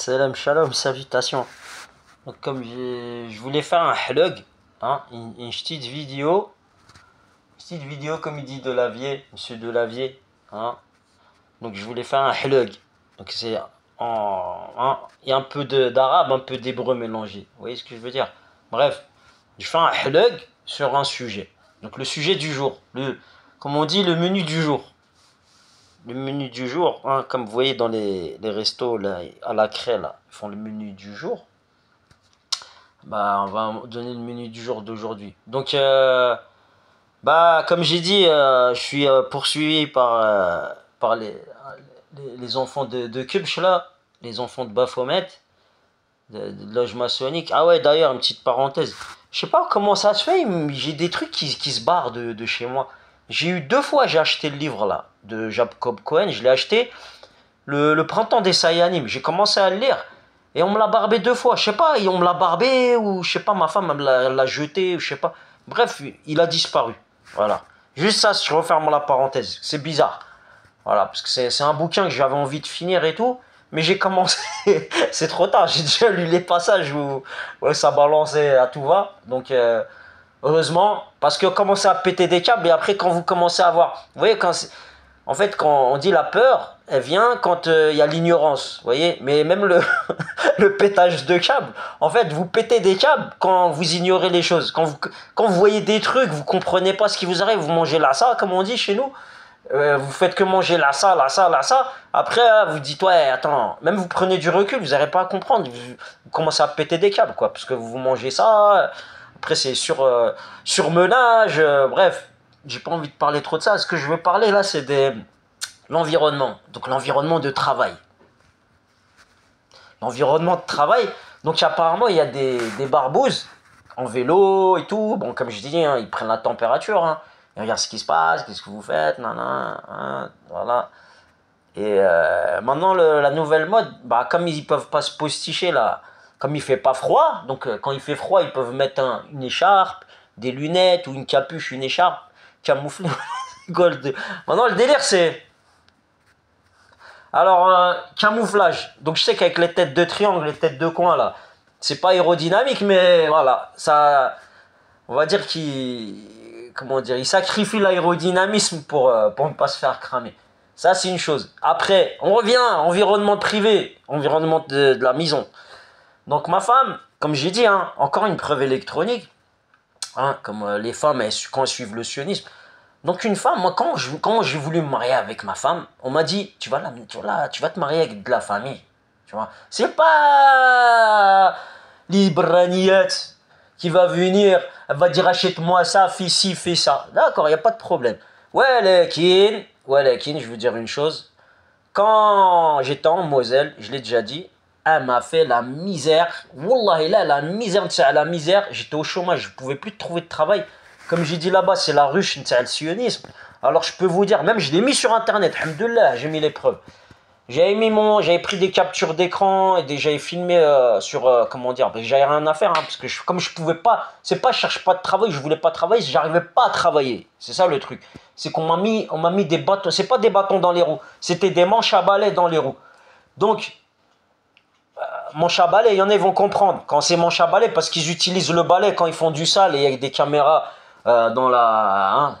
Salam shalom, salutations. Donc comme je voulais faire un halug, hein, une petite vidéo comme il dit Delavier, Monsieur Delavier, hein. Donc je voulais faire un halug. Donc c'est il y a un peu d'arabe, un peu d'hébreu mélangé. Vous voyez ce que je veux dire? Bref, je fais un halug sur un sujet. Donc le sujet du jour, comme on dit, le menu du jour. Le menu du jour, hein, comme vous voyez dans les restos là, à la craie, là, ils font le menu du jour. Bah, on va donner le menu du jour d'aujourd'hui. Donc, bah, comme j'ai dit, je suis poursuivi par les enfants de Kubch, là, les enfants de Baphomet, de loge maçonnique. Ah ouais, d'ailleurs, une petite parenthèse. Je sais pas comment ça se fait, j'ai des trucs qui se barrent de chez moi. J'ai eu 2 fois, j'ai acheté le livre là, de Jacob Cohen. Je l'ai acheté le printemps des Sayanim. J'ai commencé à le lire. Et on me l'a barbé 2 fois. Je sais pas, on me l'a barbé ou je sais pas, ma femme l'a jeté ou je sais pas. Bref, il a disparu. Voilà. Juste ça, je referme la parenthèse. C'est bizarre. Voilà, parce que c'est un bouquin que j'avais envie de finir et tout. Mais j'ai commencé. C'est trop tard. J'ai déjà lu les passages où ouais, ça balançait à tout va. Donc, heureusement, parce que commencez à péter des câbles. Et après, quand vous commencez à voir. Vous voyez, en fait, quand on dit la peur, elle vient quand il y a l'ignorance, vous voyez. Mais même le pétage de câbles, en fait, vous pétez des câbles quand vous ignorez les choses. Quand vous voyez des trucs, vous comprenez pas ce qui vous arrive, vous mangez là ça, comme on dit chez nous. Vous faites que manger là ça, là ça, là ça. Après, vous dites, ouais, attends, même vous prenez du recul, vous n'arrivez pas à comprendre. Vous commencez à péter des câbles, quoi, parce que vous mangez ça. Après, c'est surmenage, bref. J'ai pas envie de parler trop de ça. Ce que je veux parler là, c'est l'environnement. Donc l'environnement de travail. L'environnement de travail. Donc apparemment, il y a des barbouzes en vélo et tout. Bon, comme je dis, hein, ils prennent la température. Hein. Ils regardent ce qui se passe, qu'est-ce que vous faites, hein, voilà. Et maintenant, la nouvelle mode, bah, comme ils ne peuvent pas se posticher là, comme il fait pas froid, donc quand il fait froid, ils peuvent mettre une écharpe, des lunettes ou une capuche, une écharpe camouflée. Maintenant, le délire, c'est. Alors, camouflage. Donc, je sais qu'avec les têtes de triangle, les têtes de coin, là, c'est pas aérodynamique, mais voilà, ça. On va dire comment dire, il sacrifie l'aérodynamisme pour ne pas se faire cramer. Ça, c'est une chose. Après, on revient, environnement privé, environnement de la maison. Donc, ma femme, comme j'ai dit, hein, encore une preuve électronique, hein, comme les femmes, quand elles suivent le sionisme. Donc, une femme, moi, quand j'ai voulu me marier avec ma femme, on m'a dit, tu vas te marier avec de la famille. Tu vois, c'est pas l'Ibraniyat qui va venir, elle va dire achète-moi ça, fais ci, fais ça. D'accord, il n'y a pas de problème. Ouais, je veux dire une chose. Quand j'étais en Moselle, je l'ai déjà dit, elle m'a fait la misère. Wallah, là, la misère. J'étais au chômage, je ne pouvais plus trouver de travail. Comme j'ai dit là-bas, c'est la ruche, c'est le sionisme. Alors je peux vous dire, même je l'ai mis sur internet, alhamdoulilah, j'ai mis les preuves. J'avais pris des captures d'écran et j'avais filmé comment dire, j'avais rien à faire, hein, parce que comme je pouvais pas, c'est pas je cherche pas de travail, je voulais pas travailler, j'arrivais pas à travailler. C'est ça le truc. C'est on m'a mis des bâtons, c'est pas des bâtons dans les roues, c'était des manches à balai dans les roues. Donc, manche à balai, il y en a, ils vont comprendre. Quand c'est manche à balai, parce qu'ils utilisent le balai quand ils font du sale et avec des caméras dans la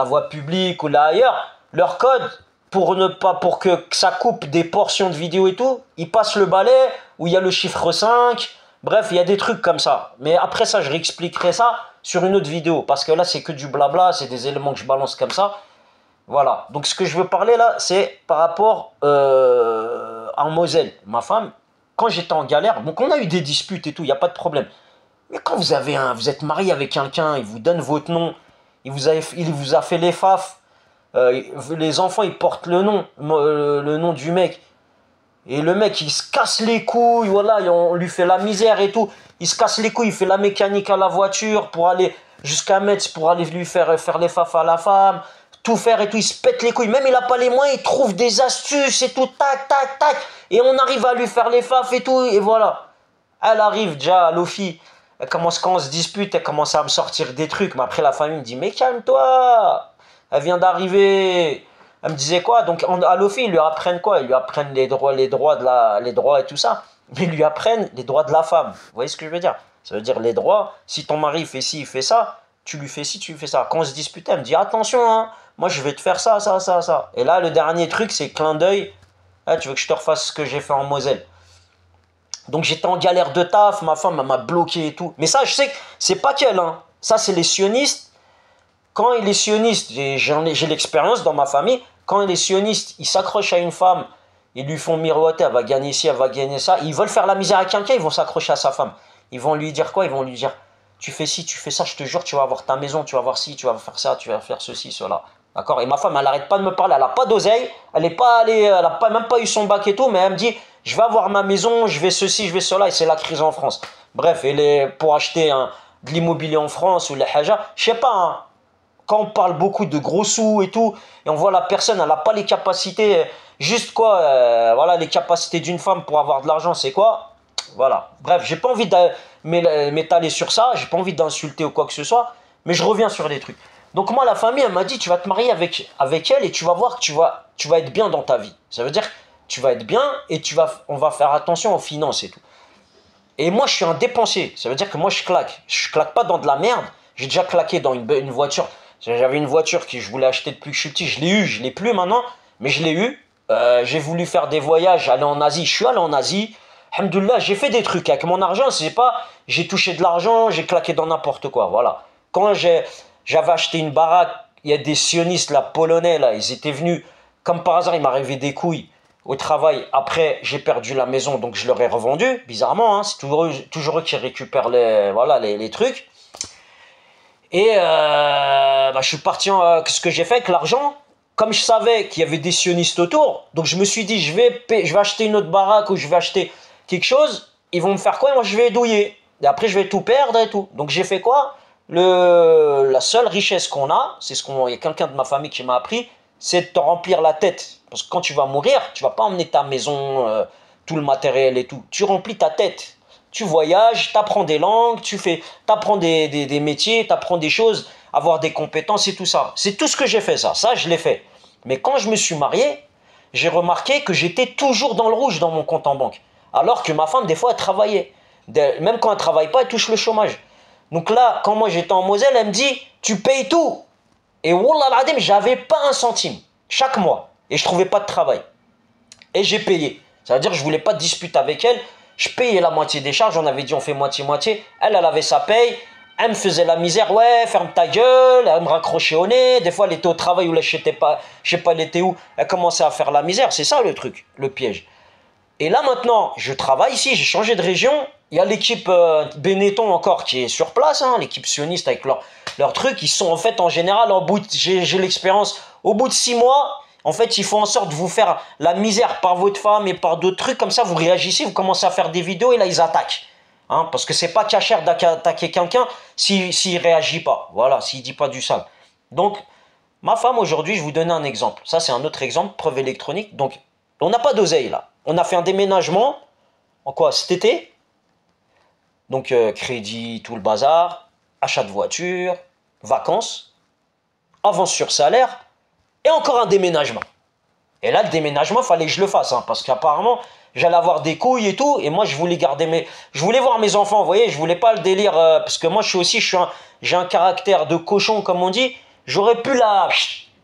voie publique ou là ailleurs, leur code, pour que ça coupe des portions de vidéo et tout, ils passent le balai où il y a le chiffre 5. Bref, il y a des trucs comme ça. Mais après ça, je réexpliquerai ça sur une autre vidéo. Parce que là, c'est que du blabla, c'est des éléments que je balance comme ça. Voilà. Donc, ce que je veux parler là, c'est par rapport en Moselle. Ma femme, quand j'étais en galère, donc on a eu des disputes et tout, il n'y a pas de problème. Mais quand vous êtes marié avec quelqu'un, il vous donne votre nom, il vous a fait les faf, les enfants ils portent le nom du mec, et le mec il se casse les couilles, voilà, on lui fait la misère et tout, il se casse les couilles, il fait la mécanique à la voiture pour aller jusqu'à Metz, pour aller lui faire les faf à la femme, tout faire et tout, il se pète les couilles, même il n'a pas les moyens, il trouve des astuces et tout, tac, tac, tac, et on arrive à lui faire les faf et tout, et voilà. Elle arrive déjà, Lofi, quand on se dispute, elle commence à me sortir des trucs. Mais après, la famille me dit, mais calme-toi. Elle vient d'arriver. Elle me disait quoi? Donc à l'OFI, ils lui apprennent quoi? Ils lui apprennent les droits les droits et tout ça. Mais ils lui apprennent les droits de la femme. Vous voyez ce que je veux dire? Ça veut dire les droits, si ton mari fait ci, il fait ça, tu lui fais ci, tu lui fais ça. Quand on se disputait, elle me dit attention, hein, moi je vais te faire ça, ça, ça, ça. Et là, le dernier truc, c'est clin d'œil. Ah, tu veux que je te refasse ce que j'ai fait en Moselle? Donc j'étais en galère de taf, ma femme m'a bloqué et tout. Mais ça, je sais que c'est pas qu'elle, hein. Ça, c'est les sionistes. Quand les sionistes, j'ai l'expérience dans ma famille, quand les sionistes, ils s'accrochent à une femme, ils lui font miroiter, elle va gagner ci, elle va gagner ça. Ils veulent faire la misère à quelqu'un, ils vont s'accrocher à sa femme. Ils vont lui dire quoi? Ils vont lui dire, tu fais ci, tu fais ça, je te jure, tu vas avoir ta maison, tu vas avoir ci, tu vas faire ça, tu vas faire ceci, cela. D'accord? Et ma femme, elle n'arrête pas de me parler, elle n'a pas d'oseille, elle n'est pas allée, elle n'a pas, même pas eu son bac et tout, mais elle me dit, je vais avoir ma maison, je vais ceci, je vais cela, et c'est la crise en France. Bref, pour acheter de l'immobilier en France ou les haja, je sais pas, hein, quand on parle beaucoup de gros sous et tout, et on voit la personne, elle n'a pas les capacités, juste quoi, voilà, les capacités d'une femme pour avoir de l'argent, c'est quoi? Voilà. Bref, j'ai pas envie de m'étaler sur ça, j'ai pas envie d'insulter ou quoi que ce soit, mais je reviens sur les trucs. Donc moi, la famille, elle m'a dit, tu vas te marier avec elle et tu vas voir que tu vas être bien dans ta vie. Ça veut dire que tu vas être bien et on va faire attention aux finances et tout. Et moi, je suis un dépensier. Ça veut dire que moi, je claque. Je claque pas dans de la merde. J'ai déjà claqué dans une voiture. J'avais une voiture que je voulais acheter depuis que je suis petit. Je l'ai eu, je l'ai plus maintenant, mais je l'ai eu. J'ai voulu faire des voyages, aller en Asie. Je suis allé en Asie. Alhamdoulilah, j'ai fait des trucs avec mon argent. C'est pas, j'ai touché de l'argent, j'ai claqué dans n'importe quoi. Voilà. Quand j'avais acheté une baraque, il y a des sionistes là, polonais là, ils étaient venus. Comme par hasard, il m'arrivait des couilles au travail. Après, j'ai perdu la maison, donc je leur ai revendu. Bizarrement, hein, c'est toujours eux qui récupèrent les trucs. Et je suis parti, ce que j'ai fait avec l'argent, comme je savais qu'il y avait des sionistes autour, donc je me suis dit, je vais acheter une autre baraque ou je vais acheter quelque chose, ils vont me faire quoi? Et moi, je vais douiller. Et après, je vais tout perdre et tout. Donc, j'ai fait quoi? La seule richesse qu'on a, il y a quelqu'un de ma famille qui m'a appris, c'est de te remplir la tête. Parce que quand tu vas mourir, tu vas pas emmener ta maison, tout le matériel et tout. Tu remplis ta tête. Tu voyages, tu apprends des langues, tu apprends des métiers, tu apprends des choses, avoir des compétences et tout ça. C'est tout ce que j'ai fait, ça. Ça, je l'ai fait. Mais quand je me suis marié, j'ai remarqué que j'étais toujours dans le rouge dans mon compte en banque. Alors que ma femme, des fois, elle travaillait. Même quand elle ne travaille pas, elle touche le chômage. Donc là, quand moi j'étais en Moselle, elle me dit, tu payes tout. Et wallah al-adim, j'avais pas un centime chaque mois. Et je trouvais pas de travail. Et j'ai payé. Ça veut dire que je voulais pas de dispute avec elle. Je payais la moitié des charges. On avait dit on fait moitié-moitié. Elle avait sa paye. Elle me faisait la misère. Ouais, ferme ta gueule. Elle me raccrochait au nez. Des fois, elle était au travail ou là, je sais pas, elle était où. Elle commençait à faire la misère. C'est ça le truc, le piège. Et là maintenant, je travaille ici. J'ai changé de région. Il y a l'équipe Benetton encore qui est sur place. Hein, l'équipe sioniste avec leurs trucs. Ils sont en fait en général, j'ai l'expérience. Au bout de 6 mois... En fait, ils font en sorte de vous faire la misère par votre femme et par d'autres trucs. Comme ça, vous réagissez, vous commencez à faire des vidéos et là, ils attaquent. Hein, parce que c'est pas cachère d'attaquer quelqu'un s'il ne réagit pas. Voilà, s'il ne dit pas du sale. Donc, ma femme, aujourd'hui, je vous donne un exemple. Ça, c'est un autre exemple, preuve électronique. Donc, on n'a pas d'oseille, là. On a fait un déménagement. En quoi? Cet été. Donc, crédit, tout le bazar. Achat de voiture. Vacances. Avance sur salaire. Et encore un déménagement. Et là, le déménagement, il fallait que je le fasse. Hein, parce qu'apparemment, j'allais avoir des couilles et tout. Et moi, je voulais je voulais voir mes enfants, vous voyez. Je voulais pas le délire. Parce que moi, j'ai un caractère de cochon, comme on dit. J'aurais pu la...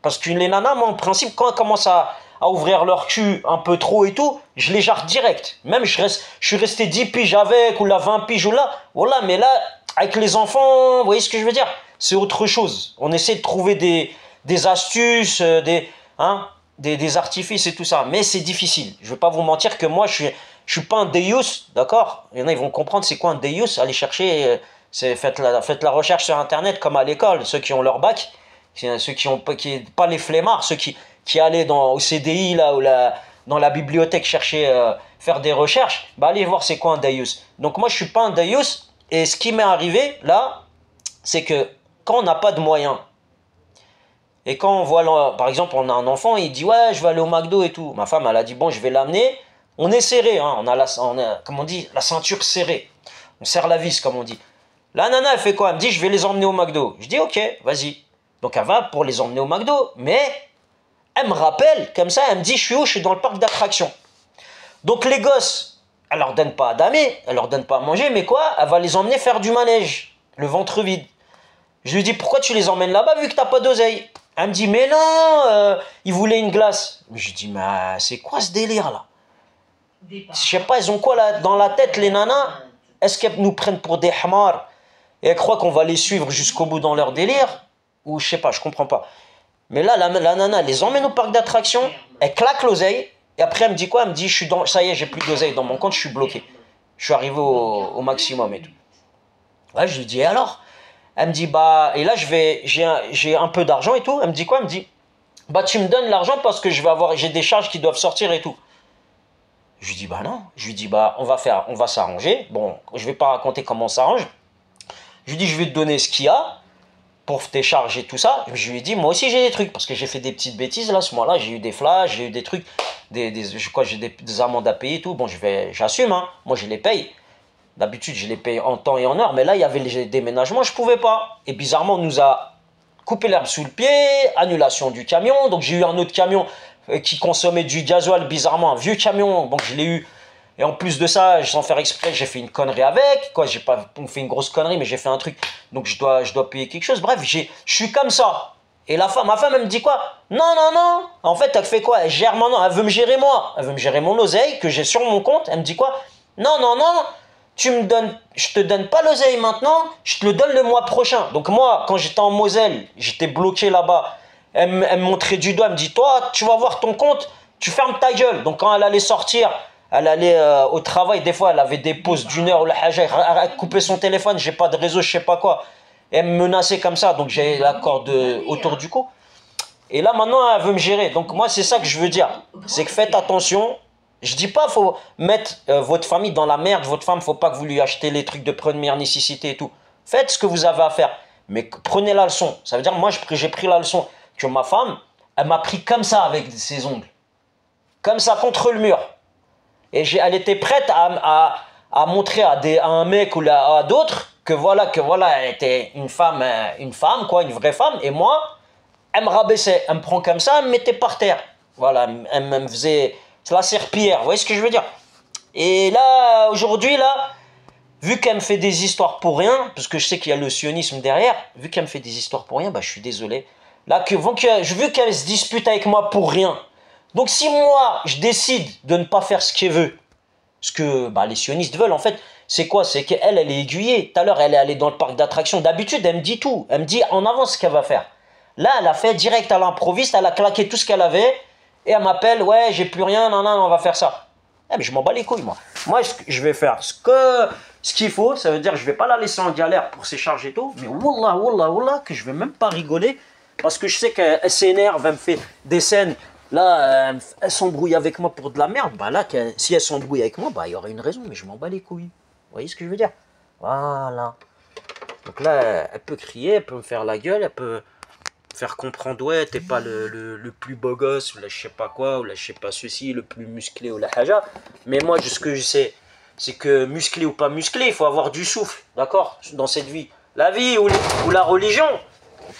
Parce que les nanas, moi, en principe, quand elles commencent à ouvrir leur cul un peu trop et tout, je les jarre direct. Même, je suis resté 10 piges avec, ou là, 20 piges, ou là. Voilà, mais là, avec les enfants, vous voyez ce que je veux dire? C'est autre chose. On essaie de trouver des astuces, des artifices et tout ça. Mais c'est difficile. Je ne vais pas vous mentir que moi, je suis pas un deus, d'accord? Il y en a, ils vont comprendre c'est quoi un deus. Allez chercher, faites la recherche sur Internet comme à l'école. Ceux qui ont leur bac, ceux qui n'ont pas les flemmards, ceux qui allaient au CDI, là, ou dans la bibliothèque chercher, faire des recherches, bah allez voir c'est quoi un deus. Donc moi, je ne suis pas un deus. Et ce qui m'est arrivé, là, c'est que quand on n'a pas de moyens, et quand on voit, par exemple, on a un enfant, il dit « Ouais, je vais aller au McDo et tout ». Ma femme, elle a dit « Bon, je vais l'amener ». On est serré, hein, on a, comme on dit, la ceinture serrée. On serre la vis, comme on dit. La nana, elle fait quoi? Elle me dit « Je vais les emmener au McDo ». Je dis « Ok, vas-y ». Donc elle va pour les emmener au McDo. Mais Elle me rappelle, comme ça, elle me dit, je suis où? Je suis dans le parc d'attractions. Donc les gosses, elle leur donne pas à damer, elle leur donne pas à manger, mais quoi? Elle va les emmener faire du manège, le ventre vide. Je lui dis, pourquoi tu les emmènes là-bas vu que t'as pas d'oseille? Elle me dit, mais non, ils voulaient une glace. Je lui dis, mais c'est quoi ce délire là? Je sais pas, ils ont quoi là, dans la tête les nanas? Est-ce qu'elles nous prennent pour des hamars et elles croient qu'on va les suivre jusqu'au bout dans leur délire? Ou je sais pas, je comprends pas. Mais là, la nana, elle les emmène au parc d'attractions, elle claque l'oseille, et après elle me dit quoi? Elle me dit, je suis dans, ça y est, j'ai plus d'oseille dans mon compte, je suis bloqué. Je suis arrivé au maximum et tout. Ouais, je lui dis, et alors? Elle me dit, bah, et là j'ai un peu d'argent et tout. Elle me dit quoi? Elle me dit, bah tu me donnes l'argent parce que j'ai des charges qui doivent sortir et tout. Je lui dis, bah non. Je lui dis, bah on va s'arranger. Bon, je vais pas raconter comment on s'arrange. Je lui dis, je vais te donner ce qu'il y a pour tes charges et tout ça. Je lui ai dit, moi aussi j'ai des trucs, parce que j'ai fait des petites bêtises là, ce mois-là, j'ai eu des flashs, j'ai eu des trucs, j'ai des amendes à payer et tout. Bon, j'assume, hein. Moi je les paye. D'habitude, je les paye en temps et en heure, mais là, il y avait les déménagements, je pouvais pas. Et bizarrement, on nous a coupé l'herbe sous le pied, annulation du camion. Donc j'ai eu un autre camion qui consommait du gasoil, bizarrement, un vieux camion. Donc je l'ai eu. Et en plus de ça, sans faire exprès, j'ai fait une connerie avec. Quoi, j'ai pas fait une grosse connerie, mais j'ai fait un truc. Donc je dois payer quelque chose. Bref, je suis comme ça. Et ma femme, elle me dit quoi? Non, non, non. En fait, elle fait quoi? Elle gère maintenant. Elle veut me gérer moi. Elle veut me gérer mon oseille que j'ai sur mon compte. Elle me dit quoi? Non, non, non. Je te donne pas l'oseille maintenant. Je te le donne le mois prochain. Donc moi, quand j'étais en Moselle, j'étais bloqué là-bas. Elle me montrait du doigt. Elle me dit, toi, tu vas voir ton compte. Tu fermes ta gueule. Donc quand elle allait sortir, elle allait au travail, des fois elle avait des pauses d'une heure ou la haja, elle coupait son téléphone, j'ai pas de réseau, je sais pas quoi. Et elle me menaçait comme ça, donc j'ai la corde autour du cou. Et là maintenant elle veut me gérer. Donc moi c'est ça que je veux dire, c'est que faites attention. Je dis pas faut mettre votre famille dans la merde, votre femme, faut pas que vous lui achetez les trucs de première nécessité et tout. Faites ce que vous avez à faire, mais prenez la leçon. Ça veut dire moi j'ai pris la leçon que ma femme, elle m'a pris comme ça avec ses ongles. Comme ça contre le mur. Et elle était prête à montrer à un mec ou à d'autres que voilà, elle était une femme, quoi, une vraie femme. Et moi, elle me rabaissait, elle me prend comme ça, elle me mettait par terre. Voilà, elle me faisait la serpillière, vous voyez ce que je veux dire? Et là, aujourd'hui, là, vu qu'elle me fait des histoires pour rien, parce que je sais qu'il y a le sionisme derrière, vu qu'elle me fait des histoires pour rien, bah, je suis désolé. Là, vu qu'elle se dispute avec moi pour rien, donc si moi, je décide de ne pas faire ce qu'elle veut, ce que bah, les sionistes veulent en fait, c'est quoi? C'est qu'elle est aiguillée. Tout à l'heure, elle est allée dans le parc d'attractions. D'habitude, elle me dit tout. Elle me dit en avance ce qu'elle va faire. Là, elle a fait direct à l'improviste, elle a claqué tout ce qu'elle avait, et elle m'appelle, ouais, j'ai plus rien, non, non, on va faire ça. Eh, mais je m'en bats les couilles, moi. Moi, je vais faire ce qu'il faut, ça veut dire que je vais pas la laisser en galère pour ses charges et tout, mais wallah, wallah, wallah, que je vais même pas rigoler, parce que je sais qu'elle s'énerve, elle me fait des scènes. Là, elle s'embrouille avec moi pour de la merde. Bah là, si elle s'embrouille avec moi, bah il y aurait une raison, mais je m'en bats les couilles. Vous voyez ce que je veux dire? Voilà. Donc là, elle peut crier, elle peut me faire la gueule, elle peut faire comprendre, ouais, t'es pas le plus beau gosse, ou là je sais pas quoi, ou là je sais pas ceci, le plus musclé, ou la haja. Mais moi, ce que je sais, c'est que musclé ou pas musclé, il faut avoir du souffle, d'accord? Dans cette vie. La vie ou la religion,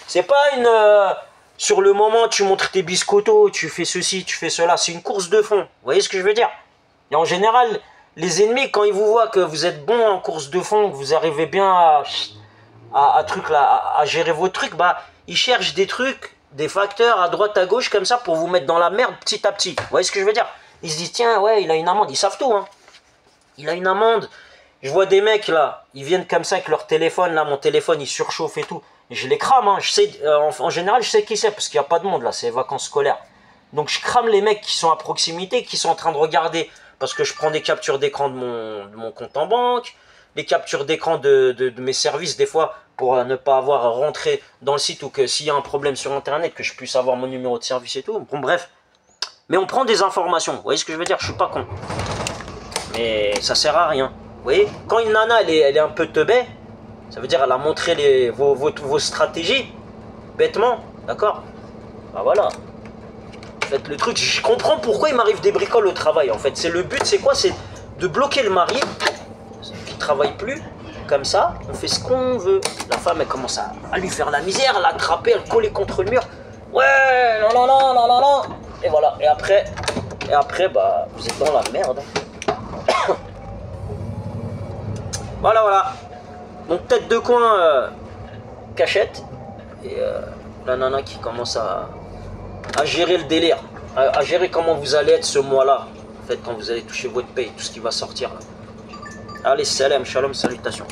c'est pas une... sur le moment, tu montres tes biscottos, tu fais ceci, tu fais cela. C'est une course de fond. Vous voyez ce que je veux dire? Et en général, les ennemis, quand ils vous voient que vous êtes bon en course de fond, que vous arrivez bien à gérer vos trucs, bah, ils cherchent des trucs, des facteurs à droite, à gauche, comme ça, pour vous mettre dans la merde petit à petit. Vous voyez ce que je veux dire? Ils se disent, tiens, ouais, il a une amende. Ils savent tout, hein. Il a une amende. Je vois des mecs, là, ils viennent comme ça avec leur téléphone, là, mon téléphone, il surchauffe et tout. Je les crame, hein. Je sais, en général, je sais qui c'est, parce qu'il n'y a pas de monde, là, c'est les vacances scolaires. Donc, je crame les mecs qui sont à proximité, qui sont en train de regarder, parce que je prends des captures d'écran de mon compte en banque, des captures d'écran de mes services, des fois, pour ne pas avoir à rentrer dans le site, ou que s'il y a un problème sur Internet, que je puisse avoir mon numéro de service et tout. Bon, bref. Mais on prend des informations, vous voyez ce que je veux dire? Je suis pas con. Mais ça sert à rien. Vous voyez? Quand une nana, elle est un peu teubée, ça veut dire qu'elle a montré vos stratégies, bêtement, d'accord? Bah voilà. Faites le truc. Je comprends pourquoi il m'arrive des bricoles au travail, en fait. C'est le but, c'est quoi? C'est de bloquer le mari, qui ne travaille plus, comme ça, on fait ce qu'on veut. La femme, elle commence à lui faire la misère, à l'attraper, à le coller contre le mur. Ouais, non, non, non, non, non, non. Et voilà, et après, bah, vous êtes dans la merde. Voilà, voilà. Donc tête de coin, cachette. Et la nana qui commence à gérer le délire. À gérer comment vous allez être ce mois-là. En fait, quand vous allez toucher votre paye, tout ce qui va sortir. Allez, salam, shalom, salutations.